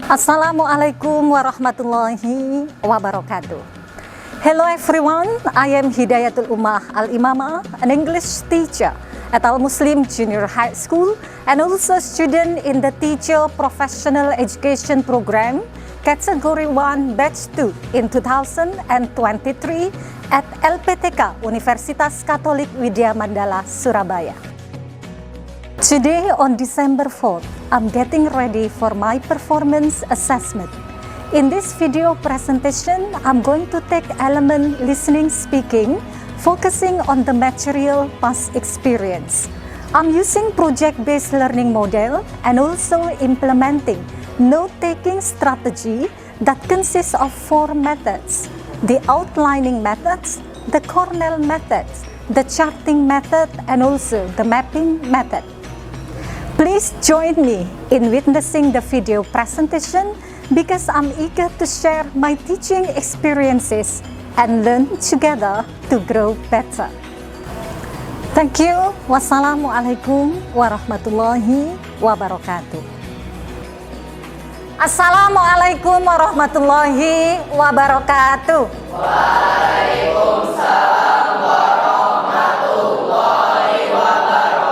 Assalamualaikum warahmatullahi wabarakatuh. Hello everyone, I am Hidayatul Ummah Al-Imamah, an English teacher at Al-Muslim Junior High School and also student in the Teacher Professional Education Program, Category 1 Batch 2 in 2023 at LPTK Universitas Katolik Widya Mandala, Surabaya. Today on December 4th, I'm getting ready for my performance assessment. In this video presentation, I'm going to take element listening speaking, focusing on the material past experience. I'm using project-based learning model and also implementing note-taking strategy that consists of 4 methods: the outlining methods, the Cornell methods, the charting method, and also the mapping method. Please join me in witnessing the video presentation because I'm eager to share my teaching experiences and learn together to grow better. Thank you. Wassalamualaikum warahmatullahi wabarakatuh. Assalamualaikum warahmatullahi wabarakatuh. Waalaikumsalam warahmatullahi wabarakatuh.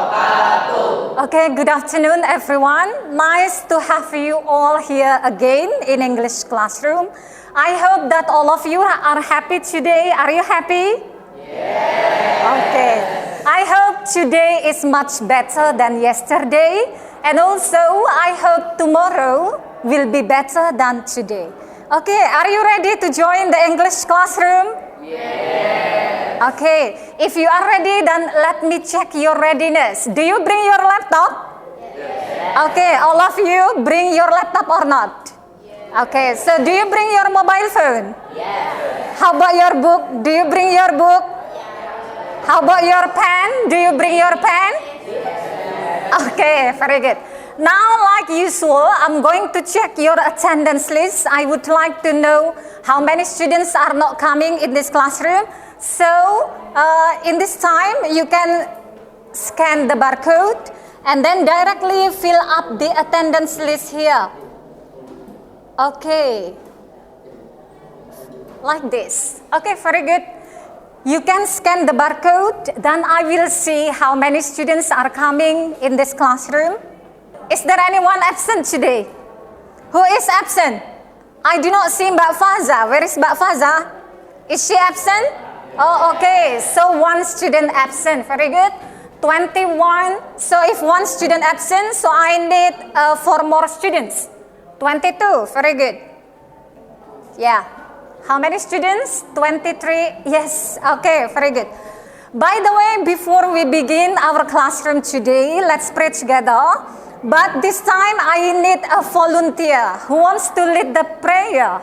Okay, good afternoon everyone. Nice to have you all here again in English classroom. I hope that all of you are happy today. Are you happy? Yes. Okay. I hope today is much better than yesterday, and also I hope tomorrow will be better than today. Okay, are you ready to join the English classroom? Yes. Okay, if you are ready, then let me check your readiness. Do you bring your laptop? Yes. Okay, all of you bring your laptop or not? Yes. Okay, so do you bring your mobile phone? Yes. How about your book? Do you bring your book? Yes. How about your pen? Do you bring your pen? Yes. Okay, very good. Now, like usual, I'm going to check your attendance list. I would like to know how many students are not coming in this classroom. So, in this time, you can scan the barcode and then directly fill up the attendance list here. Okay. Like this. Okay, very good. You can scan the barcode, then I will see how many students are coming in this classroom. Is there anyone absent today? Who is absent? I do not see Mbak Faza. Where is Mbak Faza? Is she absent? Oh, okay. So 1 student absent. Very good. 21. So if 1 student absent, so I need 4 more students. 22. Very good. Yeah. How many students? 23. Yes. Okay. Very good. By the way, before we begin our classroom today, let's pray together. But this time I need a volunteer who wants to lead the prayer.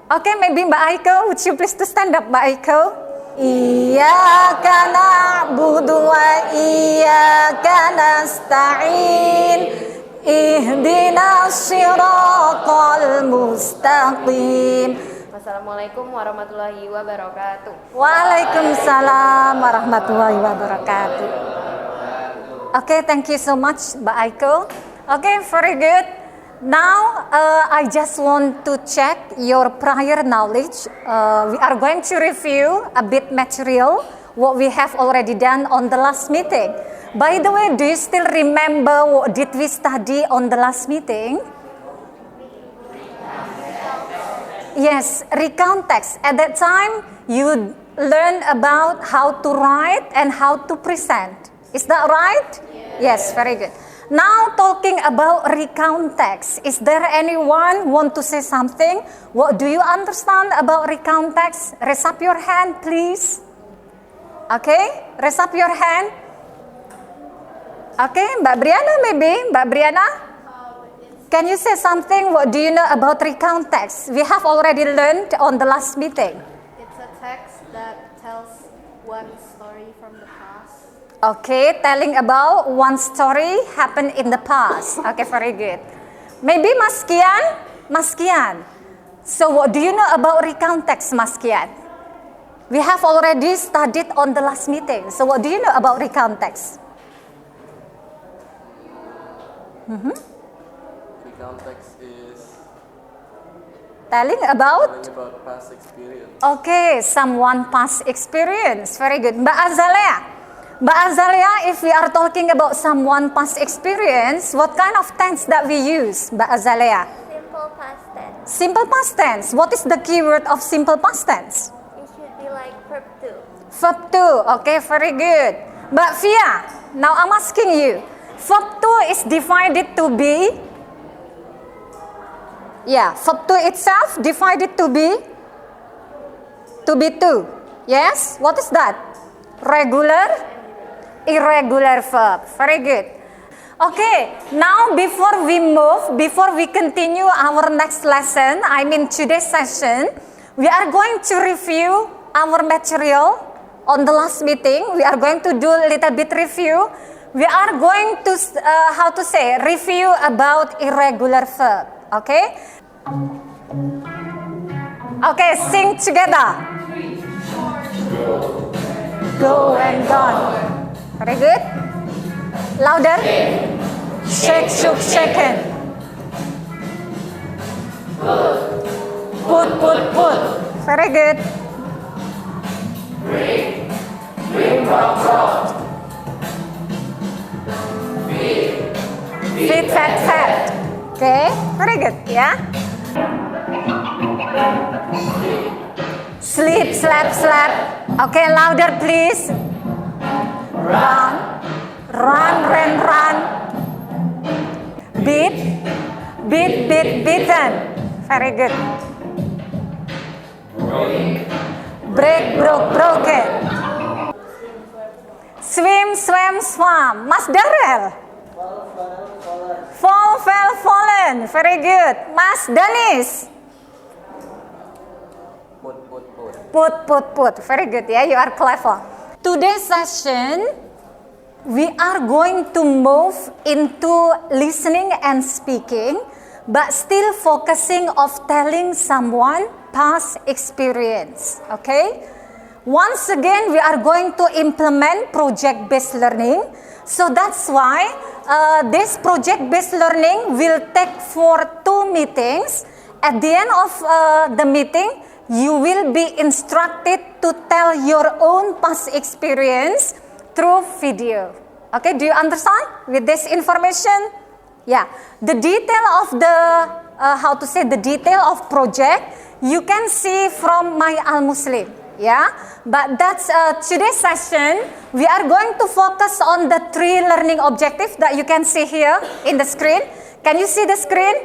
Okay, maybe Mbak Aiko, would you please to stand up, Mbak Aiko? Iyyaka na'budu wa iyyaka nasta'in. Ihdinas siratal mustaqim. Assalamualaikum warahmatullahi wabarakatuh. Waalaikumsalam warahmatullahi wabarakatuh. Okay, thank you so much, Mbak Aiko. Okay, very good. Now, I just want to check your prior knowledge. We are going to review a bit material, what we have already done on the last meeting. By the way, do you still remember what did we study on the last meeting? Yes, recount text. At that time, you learned about how to write and how to present. Is that right? Yes, very good. Now talking about recount text, is there anyone want to say something? What do you understand about recount text? Raise up your hand, please. Okay, raise up your hand. Okay, Mbak Briana maybe, Mbak Briana? Can you say something? What do you know about recount text? We have already learned on the last meeting. It's a text that tells one story from the past. Okay, telling about one story happened in the past. Okay, very good. Maybe Mas Kian? Mas Kian. So what do you know about recount text, Mas Kian? We have already studied on the last meeting. So what do you know about recount text? Recount context is Telling about? telling about past experience. Okay, someone past experience. Very good. Mbak Azalea. Mbak Azalea, if we are talking about someone past experience, what kind of tense that we use, Mbak Azalea? Simple past tense. Simple past tense. What is the keyword of simple past tense? It should be like verb 2. Verb 2. Okay, very good. Mbak Fia, now I'm asking you. Verb 2 is divided to be? Yeah, verb 2 itself divided to be? To be 2. Yes? What is that? Regular? Irregular verb. Very good. Okay, now before we continue our next lesson, I mean today's session, we are going to review our material on the last meeting. We are going to do a little bit review. We are going to, review about irregular verb. Okay? Okay, sing together. Go and gone. Very good. Louder. Shake, shook, shaken. Put, put. Very good. Bring, brought. Feed, fed. Okay, very good. Yeah. Sleep, slept. Okay, louder please. Run, ran. Beat, beaten. Very good. Break, broken. Swim, swam. Mas Darrell. Fall, fell, fallen. Very good. Mas Danis. Put. Very good. Yeah, you are clever. Today's session, we are going to move into listening and speaking, but still focusing of telling someone past experience. Okay? Once again, we are going to implement project-based learning. So that's why this project-based learning will take for 2 meetings. At the end of the meeting, you will be instructed to tell your own past experience through video. Okay, do you understand with this information? Yeah, the detail of the detail of project, you can see from my Al-Muslim. Yeah, but that's today's session. We are going to focus on the 3 learning objectives that you can see here in the screen. Can you see the screen?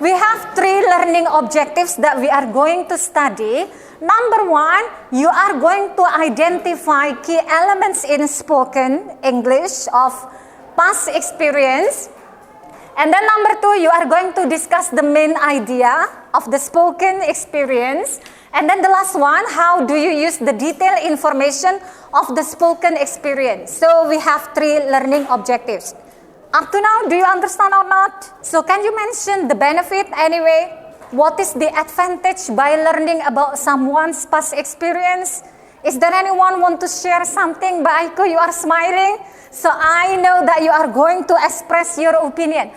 We have 3 learning objectives that we are going to study. Number 1, you are going to identify key elements in spoken English of past experience. And then number 2, you are going to discuss the main idea of the spoken experience. And then the last one, how do you use the detailed information of the spoken experience? So we have 3 learning objectives. Up to now, do you understand or not? So can you mention the benefit anyway? What is the advantage by learning about someone's past experience? Is there anyone want to share something? Mbak Aiko, you are smiling. So I know that you are going to express your opinion.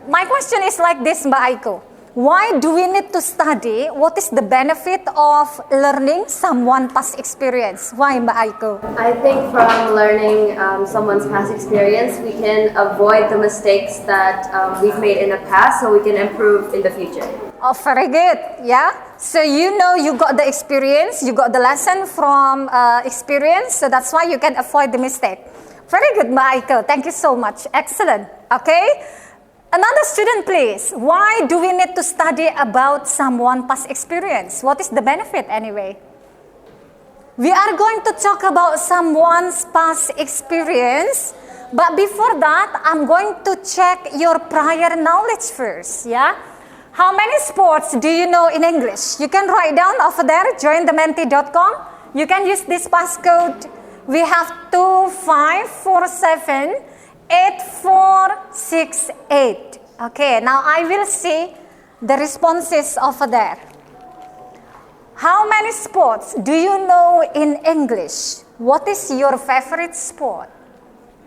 My question is like this, Mbak Aiko. Why do we need to study? What is the benefit of learning someone's past experience? Why, Mbak Aiko? I think from learning someone's past experience, we can avoid the mistakes that we've made in the past so we can improve in the future. Oh, very good. Yeah. So you know you got the experience, you got the lesson from experience, so that's why you can avoid the mistake. Very good, Mbak Aiko. Thank you so much. Excellent. Okay. Another student, please. Why do we need to study about someone's past experience? What is the benefit anyway? We are going to talk about someone's past experience, but before that, I'm going to check your prior knowledge first, yeah? How many sports do you know in English? You can write down over there, jointhementi.com. You can use this passcode. We have 25478468. Okay, now I will see the responses over there. How many sports do you know in English? What is your favorite sport?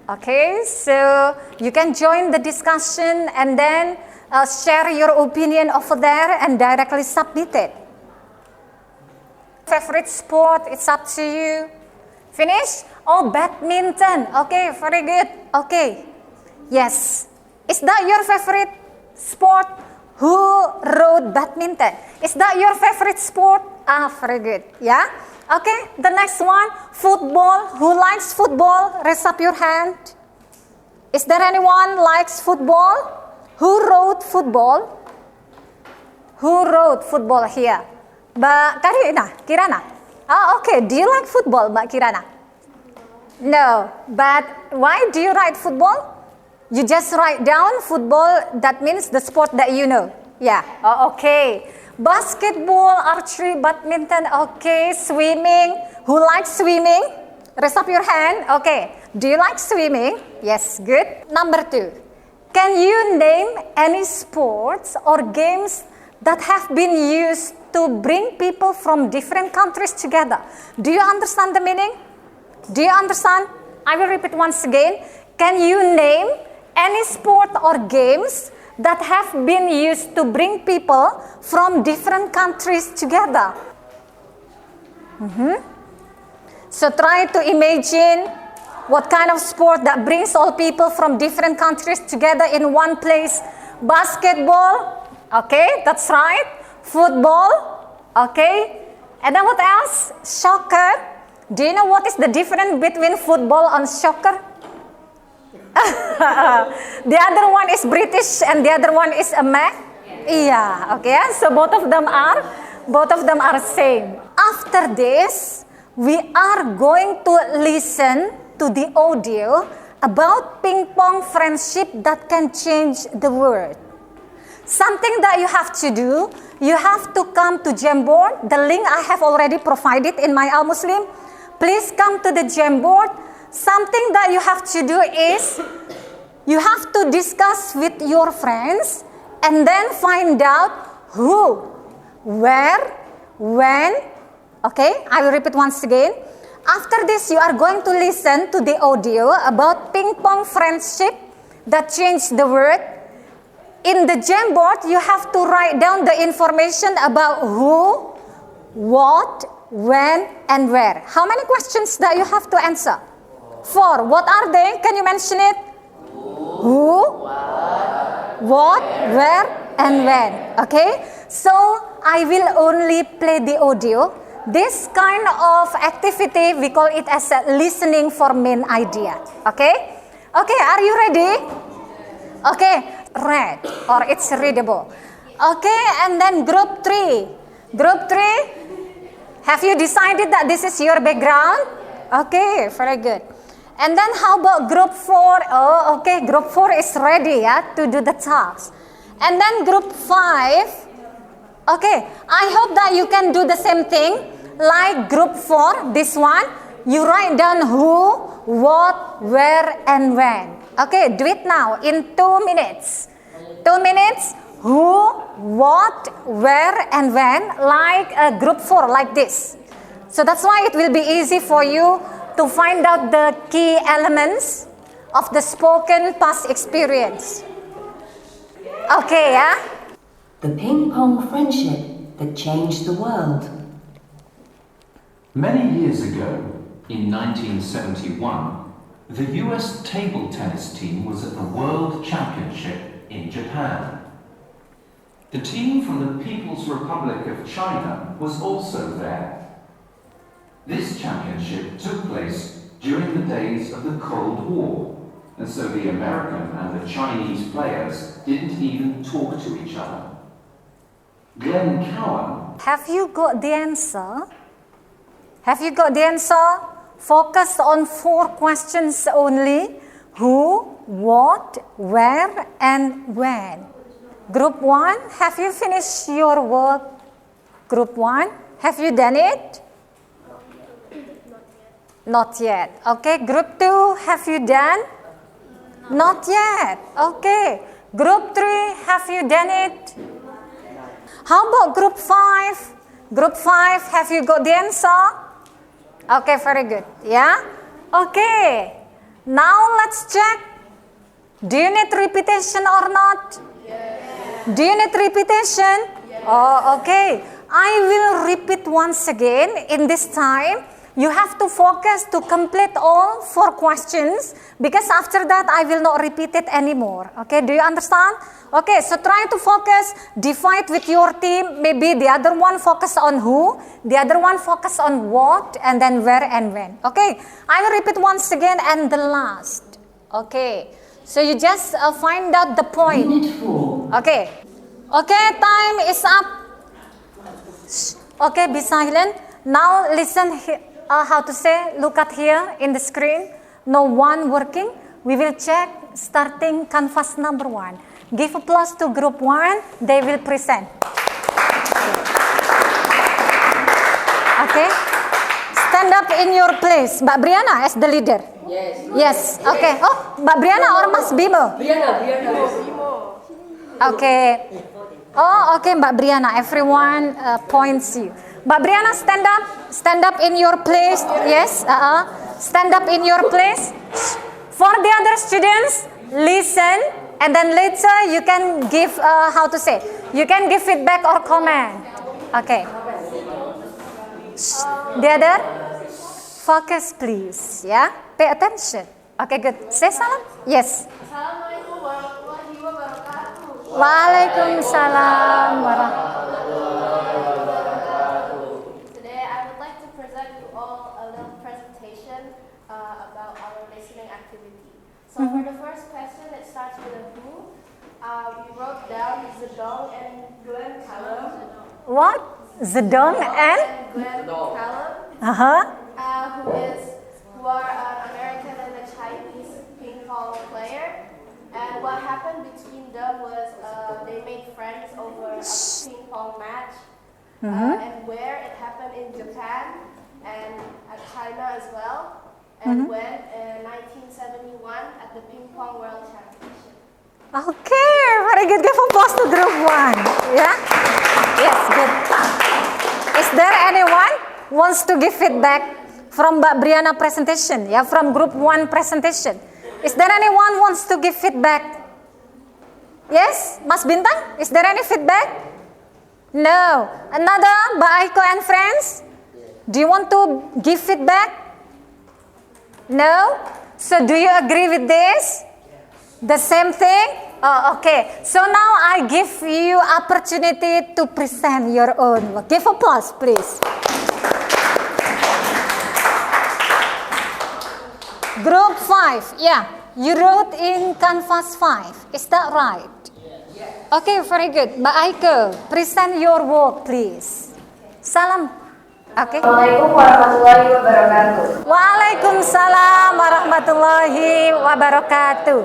Okay, so you can join the discussion and then share your opinion over there and directly submit it. Favorite sport, it's up to you. Finish? Oh, badminton. Okay, very good. Okay. Yes. Is that your favorite sport? Who wrote badminton? Is that your favorite sport? Ah, very good. Yeah? Okay, the next one, football. Who likes football? Raise up your hand. Is there anyone likes football? Who wrote football? Who wrote football here? Mbak Kirana? Oh, okay. Do you like football, Mbak Kirana? No, but why do you write football? You just write down football, that means the sport that you know. Yeah, oh, okay. Basketball, archery, badminton, okay. Swimming, who likes swimming? Raise up your hand, okay. Do you like swimming? Yes, good. Number 2, can you name any sports or games that have been used to bring people from different countries together? Do you understand the meaning? Do you understand? I will repeat once again. Can you name any sport or games that have been used to bring people from different countries together? So try to imagine what kind of sport that brings all people from different countries together in one place. Basketball, okay, that's right. Football, okay. And then what else? Soccer. Do you know what is the difference between football and soccer? The other one is British and the other one is American. Yeah, okay. So both of them are same. After this, we are going to listen to the audio about ping pong friendship that can change the world. Something that you have to do, you have to come to Jamboard. The link I have already provided in my Al Muslim. Please come to the Jamboard. Something that you have to do is, you have to discuss with your friends and then find out who, where, when. Okay, I will repeat once again. After this, you are going to listen to the audio about ping pong friendship that changed the world. In the Jamboard, you have to write down the information about who, what, when, and where. How many questions that you have to answer? 4. What are they? Can you mention it? Who, what, where, and when. Okay? So, I will only play the audio. This kind of activity, we call it as a listening for main idea. Okay? Okay, are you ready? Okay, read, or it's readable. Okay, and then group 3. Group 3, have you decided that this is your background? Okay, very good. And then how about group 4? Oh, okay, group 4 is ready to do the task. And then group 5, okay, I hope that you can do the same thing. Like group 4, this one, you write down who, what, where, and when. Okay, do it now in 2 minutes. 2 minutes, who, what, where, and when, like group 4, like this. So that's why it will be easy for you to find out the key elements of the spoken past experience. Okay, yeah? The ping pong friendship that changed the world. Many years ago, in 1971, the US table tennis team was at the World Championship in Japan. The team from the People's Republic of China was also there. This championship took place during the days of the Cold War, and so the American and the Chinese players didn't even talk to each other. Glenn Cowan. Have you got the answer? Have you got the answer? Focus on 4 questions only. Who, what, where, and when. Group 1, have you finished your work? Group 1, have you done it? Not yet. Okay, group 2, have you done? Not yet. Okay. Group 3, have you done it? How about group 5? Group 5, have you got the answer? Okay, very good. Yeah? Okay. Now let's check. Do you need repetition or not? Yes. Do you need repetition? Oh, okay. I will repeat once again. In this time, you have to focus to complete all 4 questions because after that, I will not repeat it anymore. Okay, do you understand? Okay, so try to focus, divide with your team. Maybe the other one focus on who, the other one focus on what, and then where and when. Okay, I will repeat once again and the last. Okay, so you just find out the point. Unit 4. Okay, okay, time is up. Okay, be silent. Now listen how to say, look at here in the screen. No one working. We will check starting canvas number 1. Give applause to group 1. They will present. Okay. Stand up in your place. Mbak Briana as the leader. Yes. Okay. Oh, Mbak Briana or Mas Bimo? Okay. Oh, okay, Mbak Briana. Everyone points you. Mbak Briana, stand up. Stand up in your place. Yes. Stand up in your place. For the other students, listen, and then later you can give how to say. You can give feedback or comment. Okay. The other, focus, please. Yeah. Pay attention. Okay, good. Say salam. Yes. Assalamualaikum warahmatullahi wabarakatuh. Waalaikumsalam warahmatullahi. Today I would like to present you all a little presentation about our listening activity. So for the first question, it starts with a who. We wrote down Zedong and Glenn Callum. What? Zedong and? Glenn Callum, who are an American and a Chinese ping pong player. And what happened between them was they made friends over a ping pong match. And where it happened in Japan and at China as well. And when in 1971 at the Ping Pong World Championship. Okay, very good. Give applause to group 1. Yeah? Yes, good. Is there anyone wants to give feedback from Mbak Briana presentation? Yeah, from group 1 presentation. Is there anyone wants to give feedback? Yes, Mas Bintang? Is there any feedback? No. Another, Mbak Aiko and friends? Do you want to give feedback? No? So do you agree with this? The same thing? Oh, okay. So now I give you opportunity to present your own. Give applause, please. Group 5, yeah. You wrote in Canvas 5. Is that right? Okay, very good. Mbak Aiko, present your work, please. Salam. Okay. Assalamualaikum warahmatullahi wabarakatuh. Waalaikumsalam warahmatullahi wabarakatuh.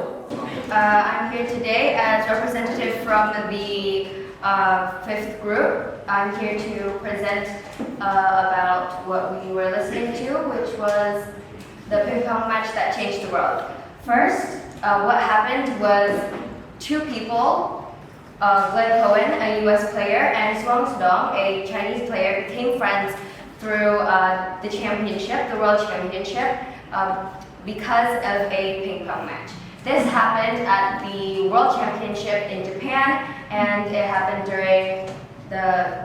I'm here today as representative from the 5th group. I'm here to present about what we were listening to, which was the ping pong match that changed the world. First, what happened was 2 people, Glenn Cohen, a US player, and Swang Sudong, a Chinese player, became friends through the championship, the World Championship, because of a ping pong match. This happened at the World Championship in Japan, and it happened during the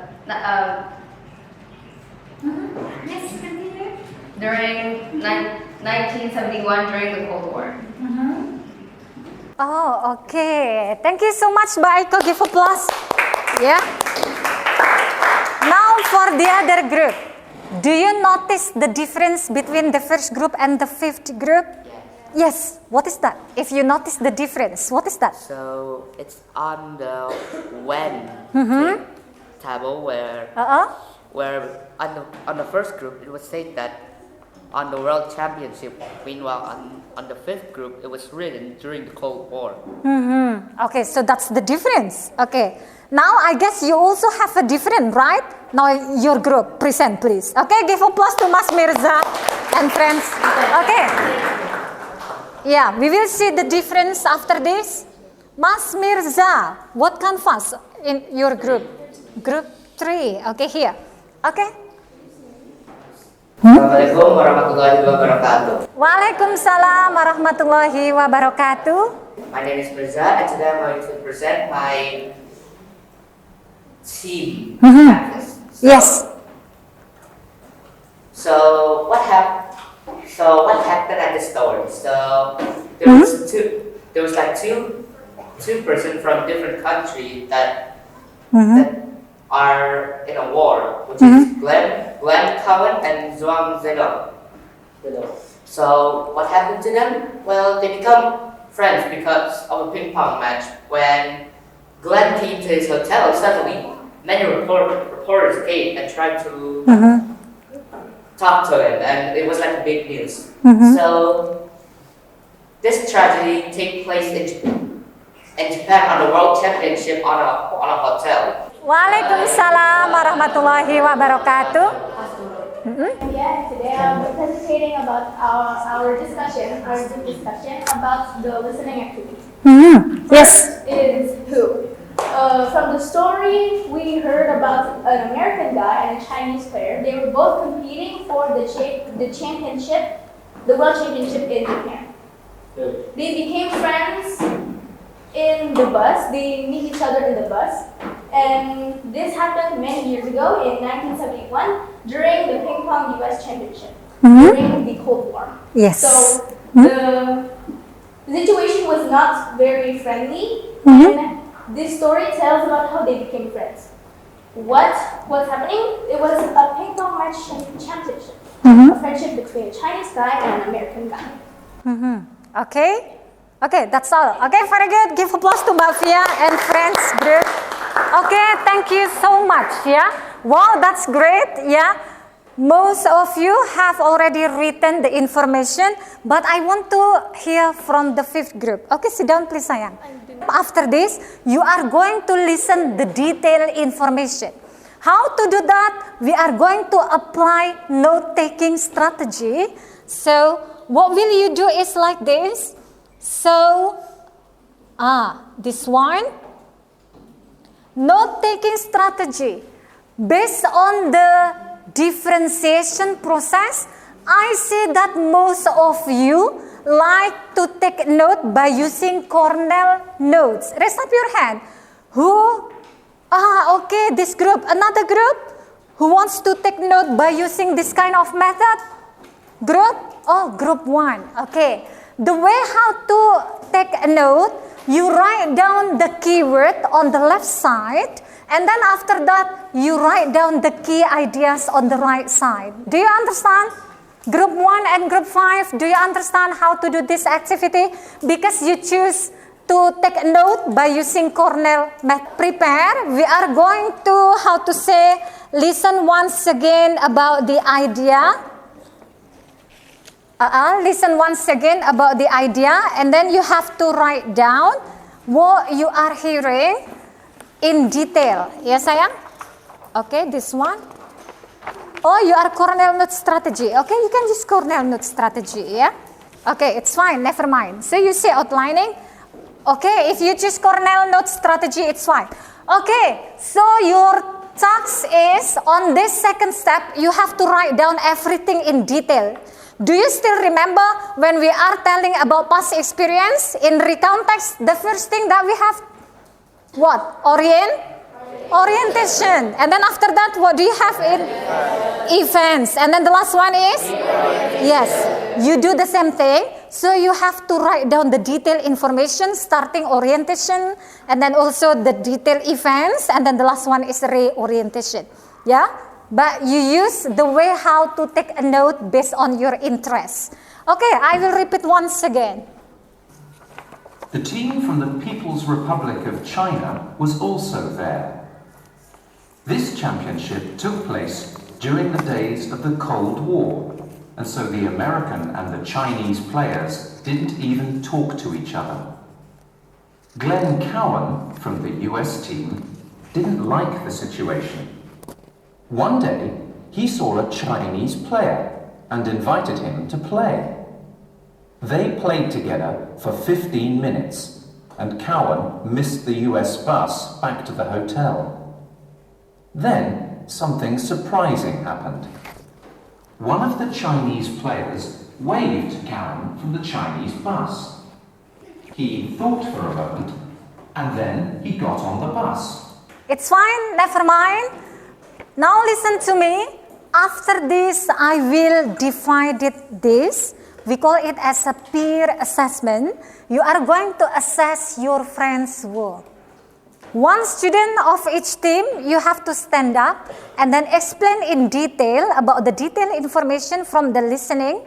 during 1971 during the Cold War. Oh, okay. Thank you so much, Mbak Aiko. Give applause. Yeah. Now for the other group. Do you notice the difference between the first group and the 5th group? Yes. What is that? If you notice the difference, what is that? So it's on the when table where on the first group it was said that on the World Championship. Meanwhile, on the 5th group, it was written during the Cold War. Okay, so that's the difference. Okay. Now I guess you also have a different, right? Now your group, present please. Okay, give applause to Mas Mirza and friends. Okay. Yeah, we will see the difference after this. Mas Mirza, what canvas in your group? Group 3. Okay, here. Okay. Assalamualaikum warahmatullahi wabarakatuh. Waalaikumsalam warahmatullahi wabarakatuh. My name is Mirza, and today I'm going to present my team practice. Yes. So what happened at the story? So there was there was like two person from different country that are in a war, which is Glenn Cowan and Zhuang Zedong. So what happened to them? Well, they become friends because of a ping pong match. When Glenn came to his hotel, suddenly many reporters came and tried to talk to him, and it was like a big news. So this tragedy take place in Japan on the World Championship on a hotel. Waalaikumsalam warahmatullahi wabarakatuh. Yeah, today I'm participating about our group discussion about the listening activity. Yes. First is who? From the story, we heard about an American guy and a Chinese player. They were both competing for the championship, the World Championship in Japan. They became friends in the bus. They meet each other in the bus. And this happened many years ago in 1971 during the ping pong US Championship, during the Cold War. Yes. So the situation was not very friendly, and this story tells about how they became friends. What was happening? It was a ping pong match championship, a friendship between a Chinese guy and an American guy. Okay. Okay, that's all. Okay, very good. Give applause to Mbak Fia and friends group. Okay, thank you so much. Yeah. Wow, that's great. Yeah. Most of you have already written the information, but I want to hear from the fifth group. Okay, sit down please, sayang. After this, you are going to listen the detailed information. How to do that? We are going to apply note-taking strategy. So, what will you do is like this. So, this one, note-taking strategy. Based on the differentiation process, I see that most of you like to take note by using Cornell notes. Raise up your hand. Who? Okay, this group. Another group who wants to take note by using this kind of method? Group? Oh, group 1. Okay. The way how to take a note, you write down the keyword on the left side, and then after that, you write down the key ideas on the right side. Do you understand? Group 1 and group 5, do you understand how to do this activity? Because you choose to take a note by using Cornell method. Prepare. We are going to, listen once again about the idea. Listen once again about the idea, and then you have to write down what you are hearing in detail. Yes, sayang? Okay, this one. Oh, you are Cornell note strategy. Okay, you can use Cornell note strategy, yeah? Okay, it's fine, never mind. So you say outlining. Okay, if you choose Cornell note strategy, it's fine. Okay, so your task is, on this second step, you have to write down everything in detail. Do you still remember when we are telling about past experience in recontext, the first thing that we have, what? Orientation. And then after that, what do you have in events? And then the last one is? Yes, you do the same thing. So you have to write down the detailed information, starting orientation, and then also the detailed events, and then the last one is reorientation. Yeah? But you use the way how to take a note based on your interests. Okay, I will repeat once again. The team from the People's Republic of China was also there. This championship took place during the days of the Cold War, and so the American and the Chinese players didn't even talk to each other. Glenn Cowan from the US team didn't like the situation. One day, he saw a Chinese player and invited him to play. They played together for 15 minutes, and Cowan missed the US bus back to the hotel. Then, something surprising happened. One of the Chinese players waved to Cowan from the Chinese bus. He thought for a moment, and then he got on the bus. It's fine, never mind. Now listen to me. After this, I will divide this. We call it as a peer assessment. You are going to assess your friend's work. One student of each team, you have to stand up and then explain in detail about the detailed information from the listening,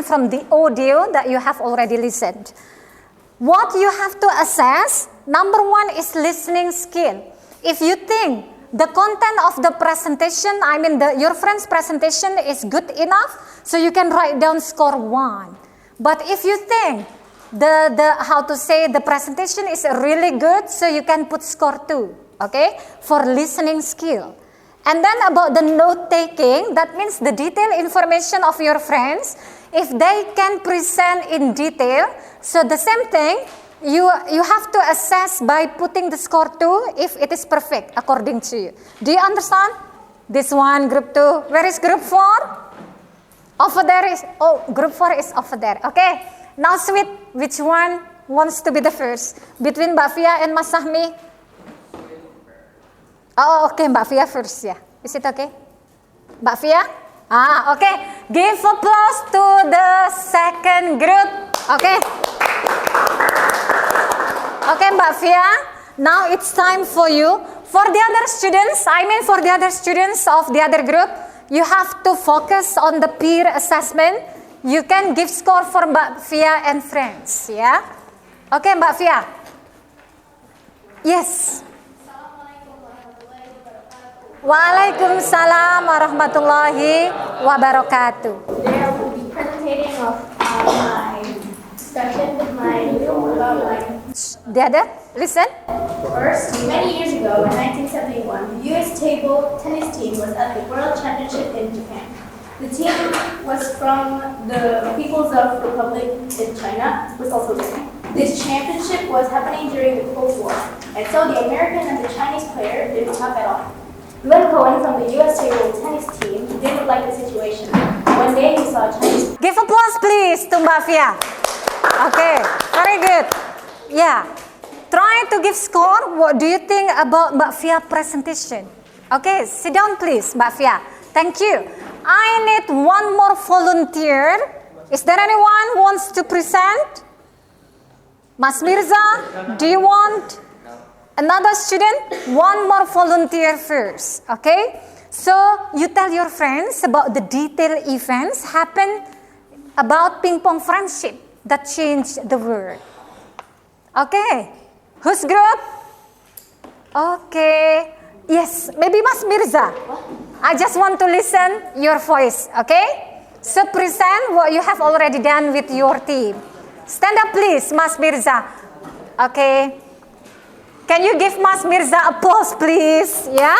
from the audio that you have already listened. What you have to assess, number one is listening skill. If you think the content of the presentation, your friend's presentation is good enough, so you can write down score 1. But if you think the presentation is really good, so you can put score 2, okay, for listening skill. And then about the note taking, that means the detailed information of your friends, if they can present in detail, so the same thing, you have to assess by putting the score 2 if it is perfect according to you. Do you understand? This one, group 2. Where is group 4? Over there is, group 4 is over there. Okay. Now, Sweet, which one wants to be the first? Between Mbak Fia and Mas Sahmi? Oh, okay, Mbak Fia first, yeah. Is it okay? Mbak Fia? Okay. Give applause to the second group. Okay. Okay, Mbak Fia. Now it's time for you. For the other students, for the other students of the other group, you have to focus on the peer assessment. You can give score for Mbak Fia and friends, yeah? Okay, Mbak Fia. Yes. Waalaikumsalam warahmatullahi wabarakatuh. There I will be presentating of my discussion with my about my. The other, listen. First, many years ago in 1971, the U.S. table tennis team was at the World Championship in Japan. The team was from the People's Republic in China, was also there. This championship was happening during the Cold War, and so the American and the Chinese player didn't talk at all. Glenn Cohen from the U.S. table tennis team didn't like the situation. One day he saw a Chinese. Give applause please to Mbak Fia. Okay, very good. Yeah, try to give score. What do you think about Mbak Fia presentation? Okay, sit down please, Mbak Fia. Thank you. I need one more volunteer. Is there anyone who wants to present? Mas Mirza, do you want another student? One more volunteer first, okay? So you tell your friends about the detailed events happen about ping pong friendship that changed the world. Okay, whose group? Okay, yes, maybe Mas Mirza. I just want to listen your voice, okay? So present what you have already done with your team. Stand up please, Mas Mirza. Okay. Can you give Mas Mirza applause please? Yeah?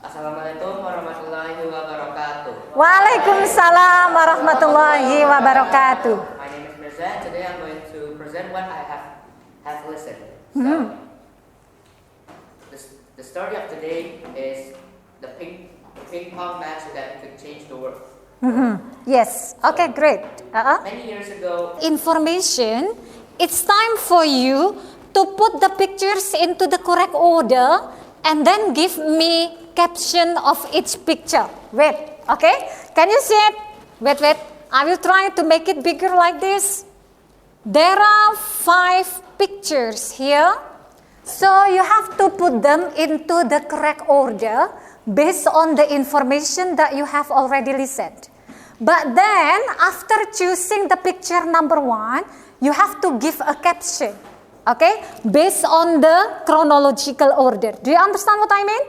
Assalamualaikum warahmatullahi wabarakatuh. Waalaikumsalam warahmatullahi wabarakatuh. My name is Mirza. Today I'm going to present what I have listened. So, the story of today is the ping pong match that could change the world. Yes. Okay, great. Many years ago, Information. It's time for you to put the pictures into the correct order and then give me caption of each picture. Wait, okay? Can you see it? Wait. I will try to make it bigger like this. There are 5 pictures here. So you have to put them into the correct order based on the information that you have already listened. But then, after choosing the picture number 1, you have to give a caption, okay, based on the chronological order. Do you understand what I mean?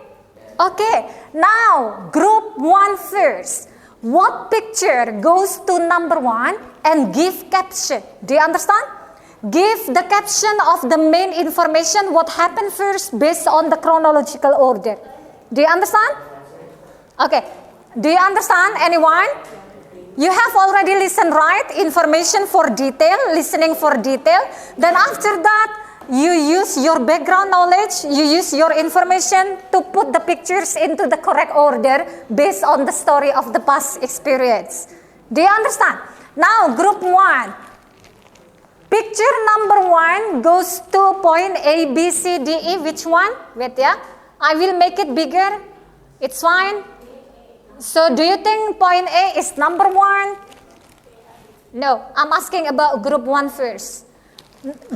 Okay, now, group 1 first. What picture goes to number 1 and give caption? Do you understand? Give the caption of the main information, what happened first based on the chronological order. Do you understand? Okay. Do you understand, anyone? You have already listened, right? Information for detail, listening for detail. Then after that, you use your background knowledge, you use your information to put the pictures into the correct order based on the story of the past experience. Do you understand? Now, group 1. Picture number 1 goes to point A, B, C, D, E. Which one? Wait, yeah. I will make it bigger. It's fine. So do you think point A is number 1? No, I'm asking about group 1 first.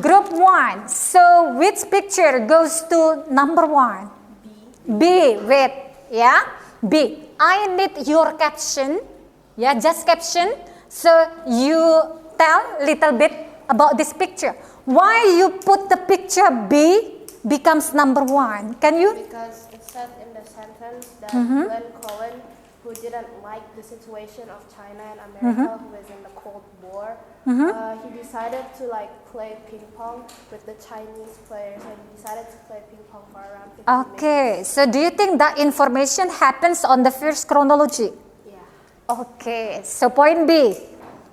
Group 1. So which picture goes to number 1? B. Wait, yeah. B. I need your caption. Yeah, just caption. So you tell little bit about this picture. Why you put the picture B becomes number 1? Can you? Because it said in the sentence that Glenn Cohen, who didn't like the situation of China and America, who was in the Cold War, he decided to like play ping pong with the Chinese players, and he decided to play ping pong for around 50 minutes. Okay, so do you think that information happens on the first chronology? Yeah. Okay, so point B.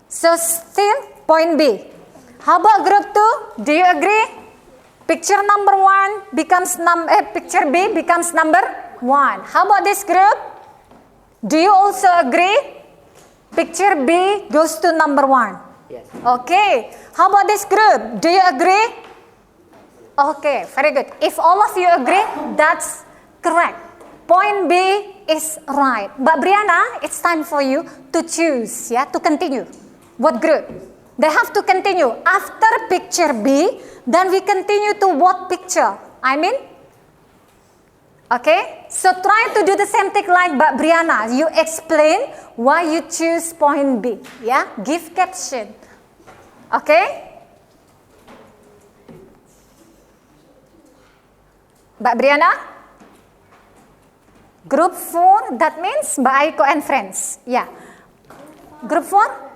So still point B. How about group 2? Do you agree? Picture number 1 becomes picture B becomes number 1. How about this group? Do you also agree? Picture B goes to number 1. Yes. Okay. How about this group? Do you agree? Okay, very good. If all of you agree, that's correct. Point B is right. But Brianna, it's time for you to choose, yeah, to continue. What group? They have to continue. After picture B, then we continue to what picture? Okay, so try to do the same thing like but Brianna. You explain why you choose point B. Yeah, give caption. Okay, Mbak Brianna. Group 4, that means Mbak Aiko and friends. Yeah. Group 4?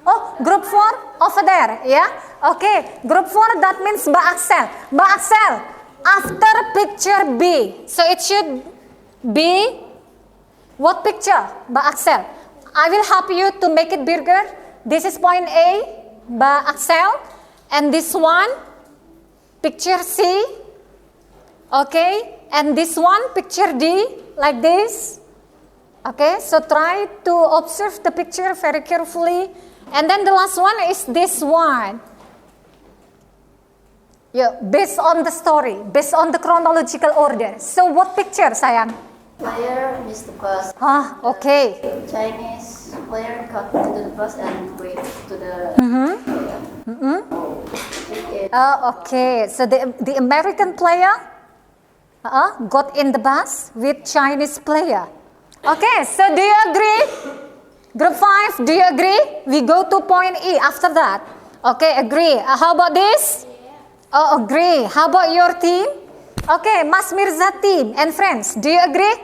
Oh, group 4 over there. Yeah. Okay. Group 4, that means Mbak Axel. Mbak Axel, after picture B, so it should be what picture, Mbak Axel? I will help you to make it bigger. This is point A, Mbak Axel. And this one, picture C. Okay. And this one, picture D, like this. Okay. So try to observe the picture very carefully. And then the last one is this one. Yeah, based on the story, based on the chronological order. So what picture, sayang? Player missed the bus. Ah, okay. Chinese player got into the bus and went to the. Okay. So the American player got in the bus with Chinese player. Okay. So do you agree? Group 5, do you agree? We go to point E after that. Okay, agree. How about this? Oh, agree. How about your team? Okay, Mas Mirza team and friends, do you agree?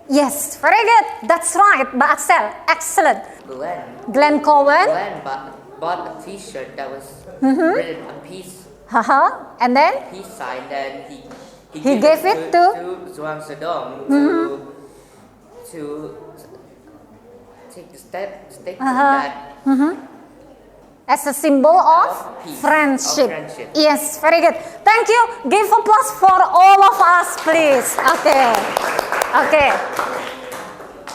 Yes, very good. That's right, Mbak Axel. Excellent. Glenn Cohen. Glenn bought a T-shirt that was written a peace. And then? Peace sign. Then he gave it to Zhuang Zedong to take the statement that as a symbol of peace, friendship. of friendship. Yes, very good. Thank you. Give applause for all of us, please. Okay. Okay.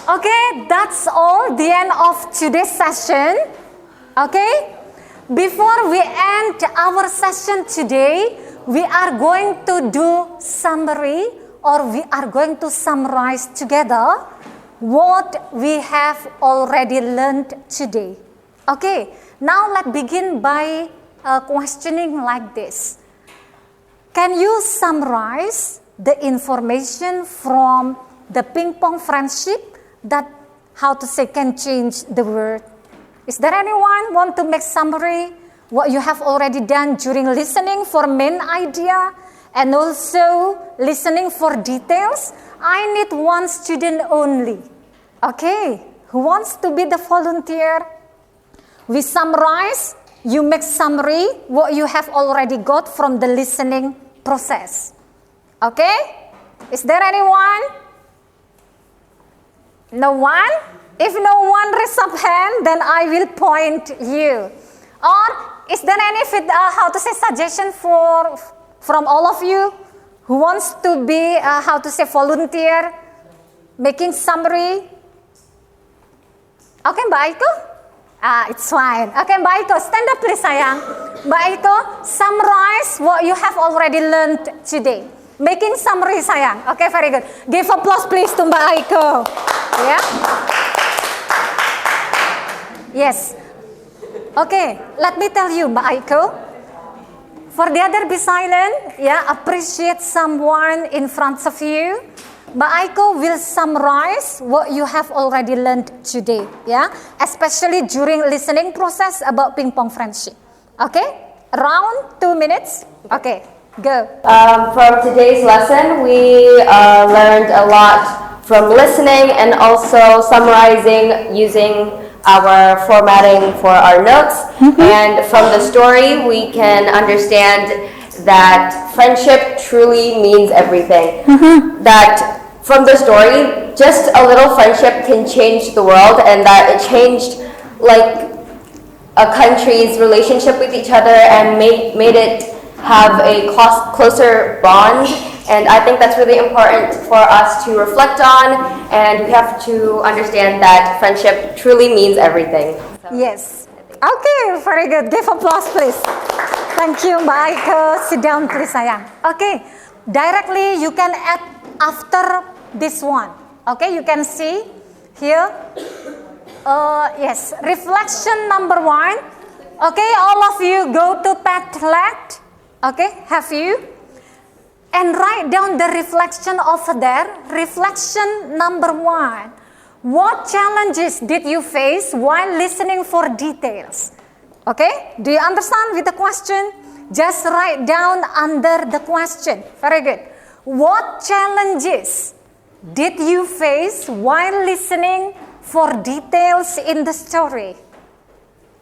Okay, that's all. The end of today's session. Okay. Before we end our session today, we are going to do summary, or we are going to summarize together what we have already learned today. Okay, now let's begin by questioning like this. Can you summarize the information from the ping pong friendship that, how to say, can change the world? Is there anyone want to make summary what you have already done during listening for main idea and also listening for details? I need one student only. Okay, who wants to be the volunteer? We summarize, you make summary what you have already got from the listening process. Okay? Is there anyone? No one? If no one raises up hand, then I will point you. Or is there any suggestion from all of you who wants to be volunteer making summary? Okay, Mbak Aiko, It's fine. Okay, Mbak Iko, stand up please sayang. Mbak Iko, summarize what you have already learned today. Making summary sayang. Okay, very good. Give applause please to Mbak Iko. Yeah. Yes. Okay, let me tell you Mbak Aiko. For the other be silent, yeah, appreciate someone in front of you. Mbak Aiko will summarize what you have already learned today, yeah, especially during listening process about ping pong friendship. Okay, around 2 minutes. Okay, go. From today's lesson, we learned a lot from listening and also summarizing using our formatting for our notes. And from the story, we can understand that friendship truly means everything. That from the story, just a little friendship can change the world, and that it changed like a country's relationship with each other and made it have a closer bond. And I think that's really important for us to reflect on, and we have to understand that friendship truly means everything. Yes. Okay, very good. Give applause please. Thank you Mbak Aiko. Sit down please sayang. Okay, directly you can add after this one. Okay, you can see here. Yes, reflection number 1. Okay, all of you go to Padlet. Okay, have you? And write down the reflection over there. Reflection number 1. What challenges did you face while listening for details? Okay, do you understand with the question? Just write down under the question. Very good. What challenges did you face while listening for details in the story?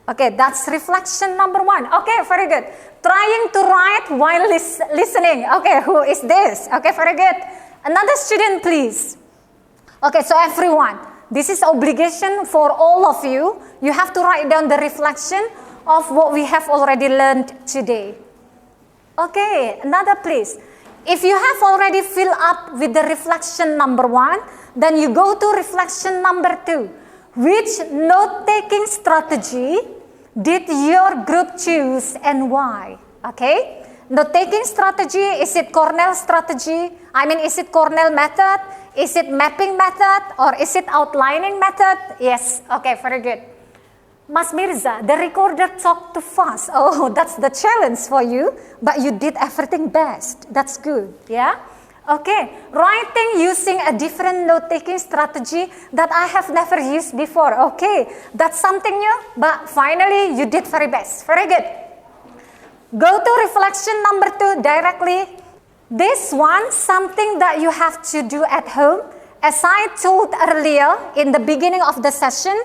Okay, that's reflection number 1. Okay, very good. Trying to write while listening. Okay, who is this? Okay, very good. Another student, please. Okay, so everyone, this is obligation for all of you. You have to write down the reflection of what we have already learned today. Okay, another please. If you have already filled up with the reflection number 1, then you go to reflection number 2. Which note-taking strategy did your group choose and why? Okay, note-taking strategy, is it Cornell strategy? Is it Cornell method? Is it mapping method? Or is it outlining method? Yes, okay, very good. Mas Mirza, the recorder talked too fast. Oh, that's the challenge for you, but you did everything best. That's good, yeah? Okay, writing using a different note-taking strategy that I have never used before. Okay, that's something new, but finally you did very best. Very good. Go to reflection number 2 directly. This one, something that you have to do at home. As I told earlier in the beginning of the session,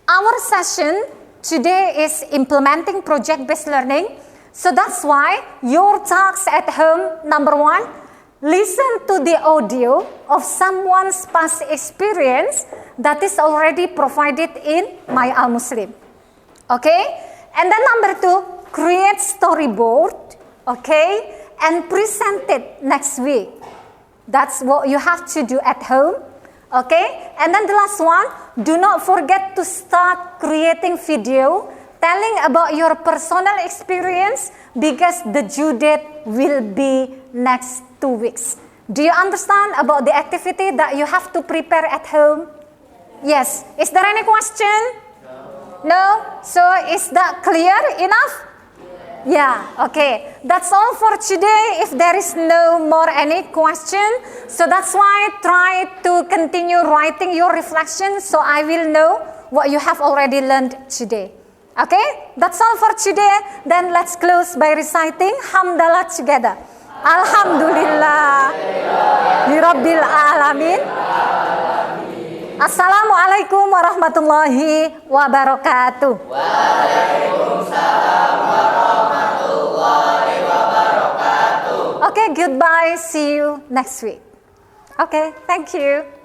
our session today is implementing project-based learning. So that's why your tasks at home, number 1, listen to the audio of someone's past experience that is already provided in My Al Muslim. Okay? And then number 2, create storyboard, okay? And present it next week. That's what you have to do at home. Okay? And then the last one, do not forget to start creating video telling about your personal experience because the due date will be next 2 weeks. Do you understand about the activity that you have to prepare at home? Yes. Is there any question? No? So is that clear enough? Yeah, okay. That's all for today if there is no more any question. So that's why try to continue writing your reflection so I will know what you have already learned today. Okay, that's all for today. Then let's close by reciting Hamdalah together. Alhamdulillah Rabbil Alamin. Assalamualaikum warahmatullahi wabarakatuh. Waalaikumsalam warahmatullahi wabarakatuh. Okay, goodbye. See you next week. Okay, thank you.